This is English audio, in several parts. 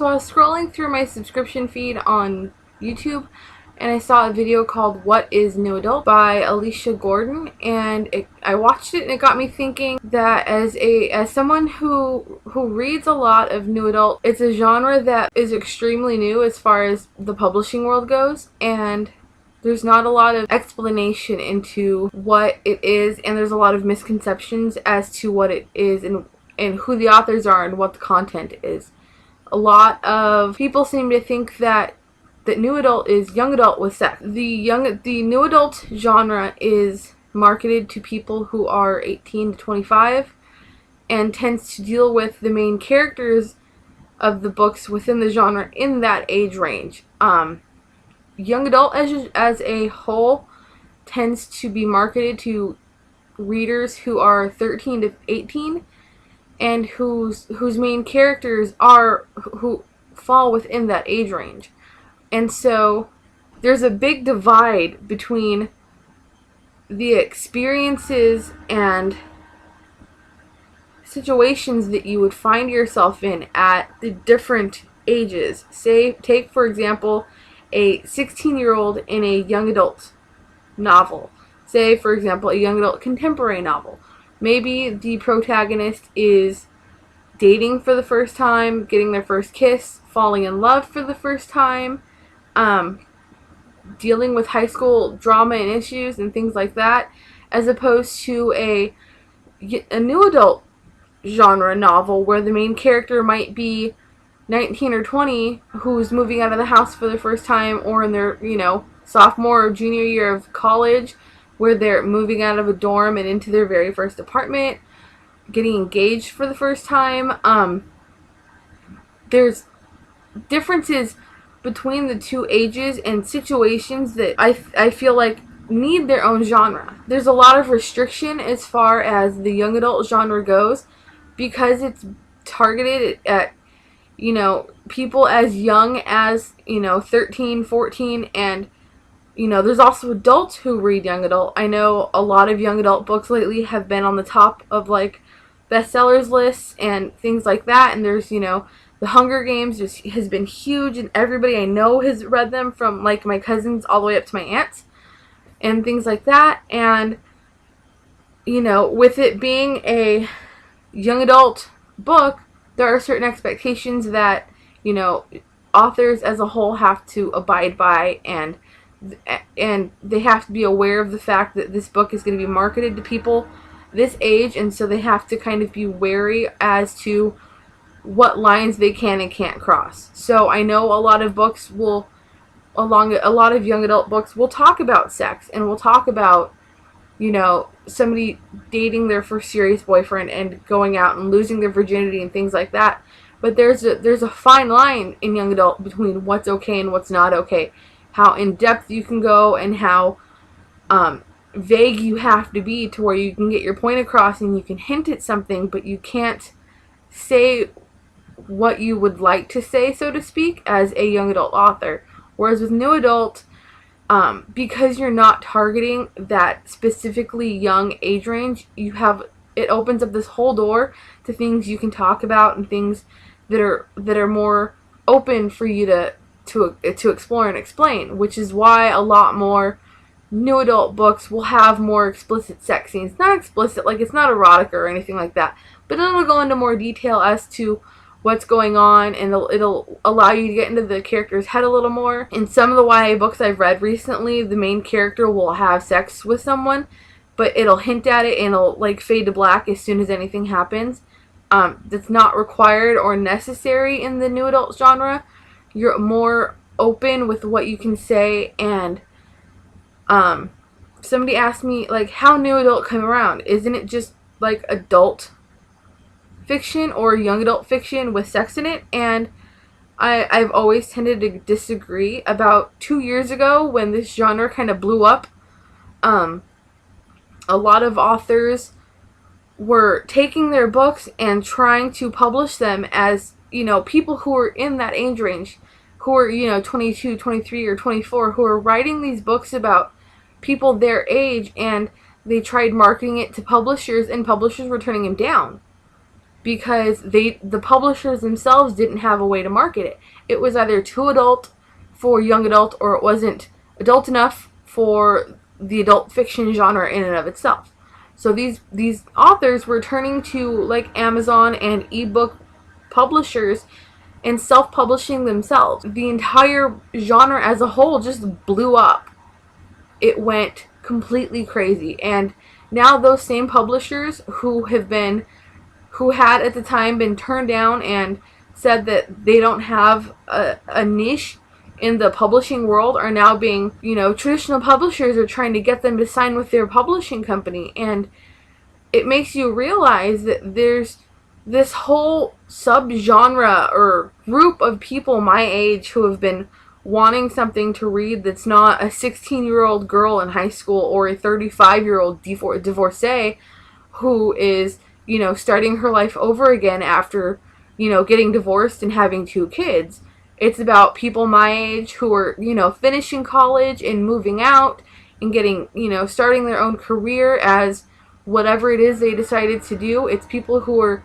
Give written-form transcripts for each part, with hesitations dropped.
So I was scrolling through my subscription feed on YouTube, and I saw a video called What is New Adult by Alicia Gordon, and I watched it and it got me thinking that as someone who reads a lot of new adult, it's a genre that is extremely new as far as the publishing world goes, and there's not a lot of explanation into what it is, and there's a lot of misconceptions as to what it is and who the authors are and what the content is. A lot of people seem to think that new adult is young adult with sex. The new adult genre is marketed to people who are 18 to 25 and tends to deal with the main characters of the books within the genre in that age range. Young adult as a whole tends to be marketed to readers who are 13 to 18 and whose main characters who fall within that age range. And so there's a big divide between the experiences and situations that you would find yourself in at the different ages. Take for example a 16-year-old in a young adult novel. Say for example a young adult contemporary novel. Maybe the protagonist is dating for the first time, getting their first kiss, falling in love for the first time, dealing with high school drama and issues and things like that, as opposed to a new adult genre novel where the main character might be 19 or 20 who's moving out of the house for the first time, or in their, sophomore or junior year of college, where they're moving out of a dorm and into their very first apartment, getting engaged for the first time. There's differences between the two ages and situations that I feel like need their own genre. There's a lot of restriction as far as the young adult genre goes because it's targeted at people as young as 13, 14, and there's also adults who read young adult. I know a lot of young adult books lately have been on the top of like bestsellers lists and things like that, and there's The Hunger Games has been huge, and everybody I know has read them, from like my cousins all the way up to my aunts and things like that. And with it being a young adult book, there are certain expectations that authors as a whole have to abide by, and they have to be aware of the fact that this book is going to be marketed to people this age, and so they have to kind of be wary as to what lines they can and can't cross. So I know a lot of books a lot of young adult books will talk about sex, and will talk about somebody dating their first serious boyfriend and going out and losing their virginity and things like that. But there's a fine line in young adult between what's okay and what's not okay, how in depth you can go, and how vague you have to be to where you can get your point across and you can hint at something, but you can't say what you would like to say, so to speak, as a young adult author. Whereas with new adult, because you're not targeting that specifically young age range, it opens up this whole door to things you can talk about and things that are more open for you to explore and explain, which is why a lot more new adult books will have more explicit sex scenes. Not explicit, like it's not erotica or anything like that, but it'll go into more detail as to what's going on, and it'll allow you to get into the character's head a little more. In some of the YA books I've read recently, the main character will have sex with someone, but it'll hint at it and it'll like fade to black as soon as anything happens. That's not required or necessary in the new adult genre. You're more open with what you can say, and somebody asked me like how new adult come around. Isn't it just like adult fiction or young adult fiction with sex in it? And I've always tended to disagree. About 2 years ago, when this genre kind of blew up, a lot of authors were taking their books and trying to publish them as people who were in that age range, who were 22, 23, or 24, who were writing these books about people their age, and they tried marketing it to publishers, and publishers were turning them down. because the publishers themselves didn't have a way to market it. It was either too adult for young adult, or it wasn't adult enough for the adult fiction genre in and of itself. So these authors were turning to like Amazon and ebook publishers and self-publishing themselves. The entire genre as a whole just blew up. It went completely crazy. And now those same publishers who had at the time been turned down and said that they don't have a niche in the publishing world are now being, traditional publishers are trying to get them to sign with their publishing company. And it makes you realize that there's this whole subgenre or group of people my age who have been wanting something to read that's not a 16-year-old girl in high school or a 35-year-old divorcee who is, starting her life over again after, getting divorced and having 2 kids. It's about people my age who are, finishing college and moving out and getting, starting their own career as whatever it is they decided to do. It's people who are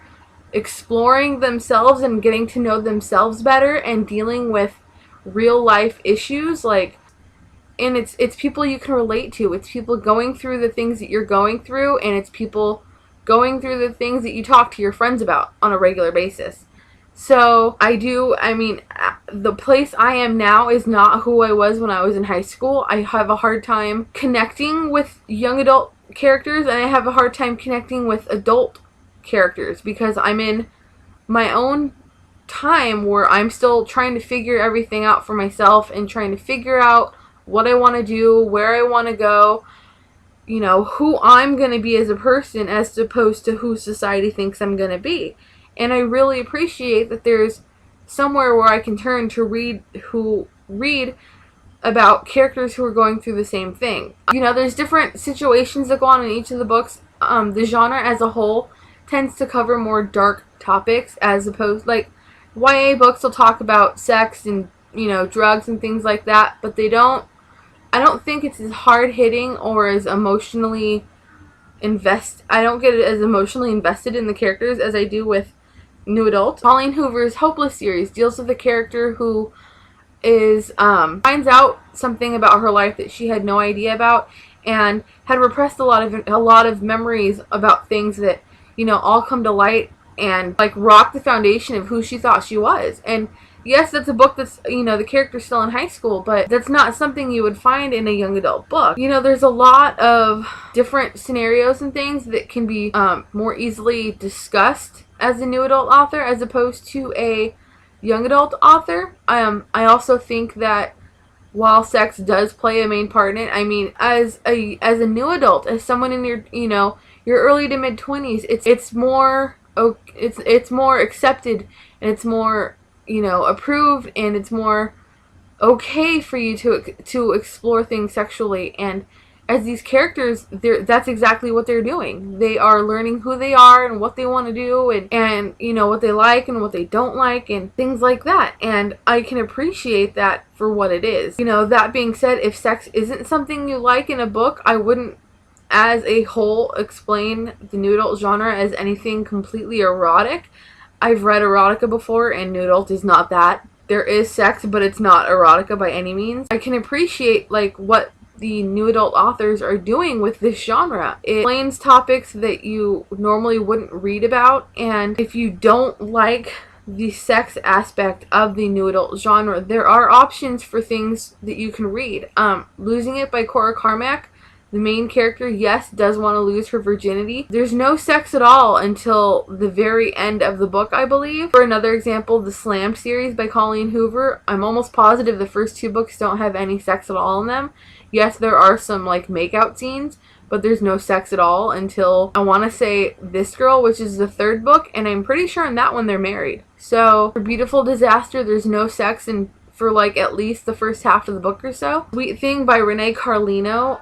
exploring themselves and getting to know themselves better and dealing with real life issues, and it's people you can relate to. It's people going through the things that you're going through, and it's people going through the things that you talk to your friends about on a regular basis. So the place I am now is not who I was when I was in high school. I have a hard time connecting with young adult characters, and I have a hard time connecting with adult characters because I'm in my own time where I'm still trying to figure everything out for myself and trying to figure out what I want to do, where I want to go, who I'm going to be as a person as opposed to who society thinks I'm going to be. And I really appreciate that there's somewhere where I can turn to read about characters who are going through the same thing. There's different situations that go on in each of the books. The genre as a whole tends to cover more dark topics as opposed, YA books will talk about sex and, drugs and things like that, but I don't think it's as hard-hitting or as emotionally I don't get as emotionally invested in the characters as I do with new adults. Colleen Hoover's Hopeless series deals with a character who finds out something about her life that she had no idea about and had repressed a lot of memories about things that, all come to light and rock the foundation of who she thought she was. And yes, that's a book that's, the character's still in high school, but that's not something you would find in a young adult book. There's a lot of different scenarios and things that can be more easily discussed as a new adult author as opposed to a young adult author. I also think that while sex does play a main part in it, as a new adult, as someone in your early to mid 20s, it's more accepted and it's more approved, and it's more okay for you to explore things sexually. And as these characters, that's exactly what they're doing. They are learning who they are and what they want to do, and what they like and what they don't like and things like that. And I can appreciate that for what it is. That being said, if sex isn't something you like in a book, I wouldn't as a whole explain the new adult genre as anything completely erotic. I've read erotica before, and new adult is not that. There is sex, but it's not erotica by any means. I can appreciate what the new adult authors are doing with this genre. It explains topics that you normally wouldn't read about, and if you don't like the sex aspect of the new adult genre, there are options for things that you can read. Losing It by Cora Carmack. The main character, yes, does want to lose her virginity. There's no sex at all until the very end of the book, I believe. For another example, the Slammed series by Colleen Hoover. I'm almost positive the first 2 books don't have any sex at all in them. Yes, there are some make-out scenes, but there's no sex at all until, I want to say, This Girl, which is the 3rd book, and I'm pretty sure in that one they're married. So, for Beautiful Disaster, there's no sex for at least the first half of the book or so. Sweet Thing by Renee Carlino,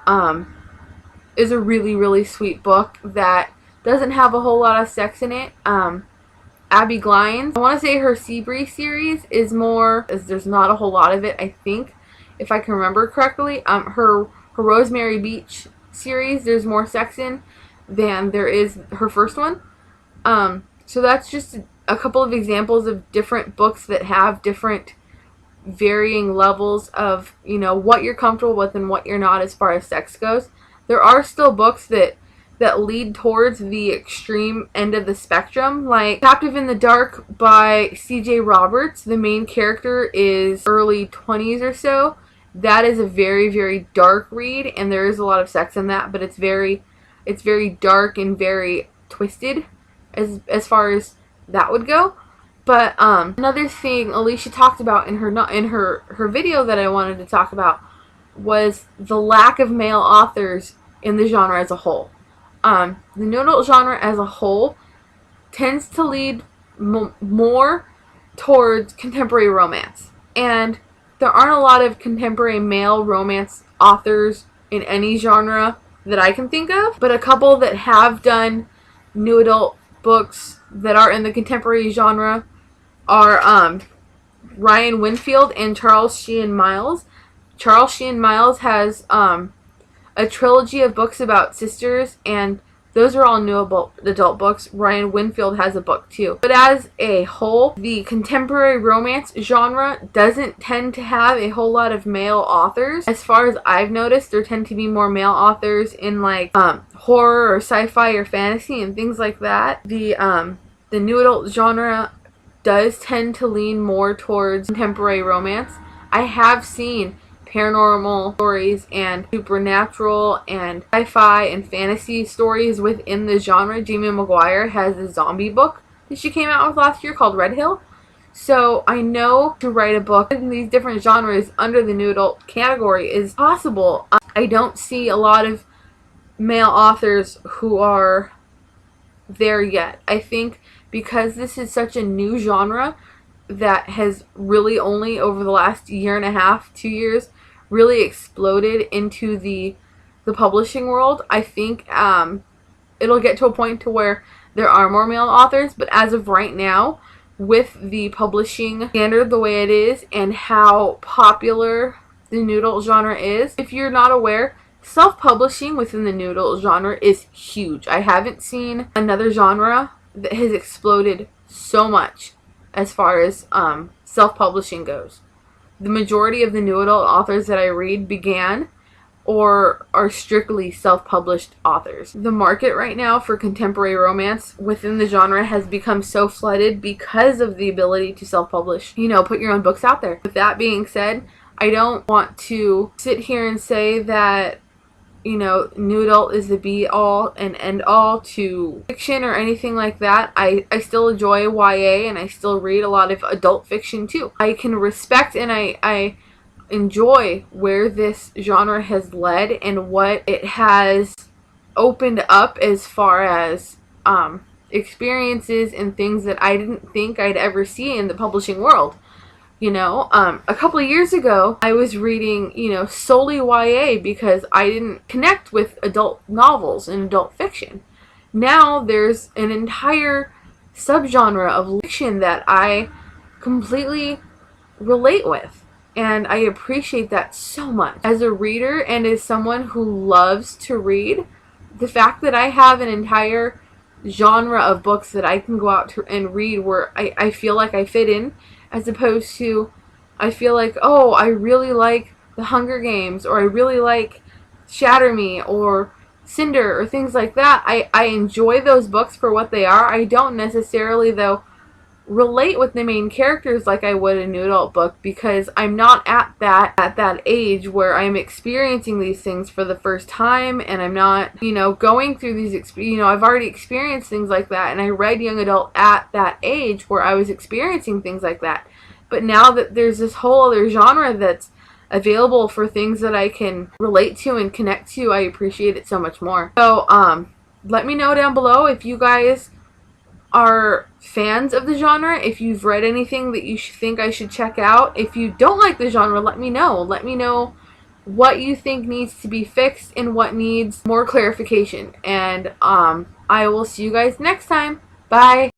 is a really, really sweet book that doesn't have a whole lot of sex in it. Abby Glines, I want to say her Seabree series is more, as there's not a whole lot of it, I think, if I can remember correctly. Her Rosemary Beach series, there's more sex in than there is her first one. So that's just a couple of examples of different books that have different varying levels of, you know, what you're comfortable with and what you're not as far as sex goes. There are still books that lead towards the extreme end of the spectrum, like Captive in the Dark by C.J. Roberts. The main character is early 20s or so. That is a very, very dark read, and there is a lot of sex in that, but it's very dark and very twisted as far as that would go. But another thing Alicia talked about in her video that I wanted to talk about was the lack of male authors in the genre as a whole. The new adult genre as a whole tends to lead more towards contemporary romance, and there aren't a lot of contemporary male romance authors in any genre that I can think of, but a couple that have done new adult books that are in the contemporary genre are Ryan Winfield and Charles Sheehan Miles. Charles Sheehan Miles has a trilogy of books about sisters, and those are all new adult books. Ryan Winfield has a book too. But as a whole, the contemporary romance genre doesn't tend to have a whole lot of male authors. As far as I've noticed, there tend to be more male authors in like horror or sci-fi or fantasy and things like that. The new adult genre does tend to lean more towards contemporary romance. I have seen paranormal stories and supernatural and sci-fi and fantasy stories within the genre. Jamie McGuire has a zombie book that she came out with last year called Red Hill. So I know to write a book in these different genres under the new adult category is possible. I don't see a lot of male authors who are there yet. I think because this is such a new genre that has really only over the last year and a half, 2 years, really exploded into the publishing world. I think it'll get to a point to where there are more male authors, but as of right now, with the publishing standard the way it is and how popular the new adult genre is, if you're not aware, self-publishing within the new adult genre is huge. I haven't seen another genre that has exploded so much as far as self-publishing goes. The majority of the new adult authors that I read began or are strictly self-published authors. The market right now for contemporary romance within the genre has become so flooded because of the ability to self-publish, you know, put your own books out there. With that being said, I don't want to sit here and say that, you know, new adult is the be-all and end-all to fiction or anything like that. I still enjoy YA and I still read a lot of adult fiction too. I can respect and I enjoy where this genre has led and what it has opened up as far as experiences and things that I didn't think I'd ever see in the publishing world. You know, a couple of years ago, I was reading, you know, solely YA because I didn't connect with adult novels and adult fiction. Now there's an entire subgenre of fiction that I completely relate with, and I appreciate that so much. As a reader and as someone who loves to read, the fact that I have an entire genre of books that I can go out to and read where I feel like I fit in, as opposed to I feel like, oh, I really like The Hunger Games, or I really like Shatter Me or Cinder or things like that. I enjoy those books for what they are. I don't necessarily, though, relate with the main characters like I would a new adult book, because I'm not at that age where I'm experiencing these things for the first time, and I'm not, you know, going through these, you know, I've already experienced things like that, and I read young adult at that age where I was experiencing things like that. But now that there's this whole other genre that's available for things that I can relate to and connect to, I appreciate it so much more. So let me know down below if you guys are fans of the genre, if you've read anything that you think I should check out. If you don't like the genre, let me know. Let me know what you think needs to be fixed and what needs more clarification. And I will see you guys next time. Bye!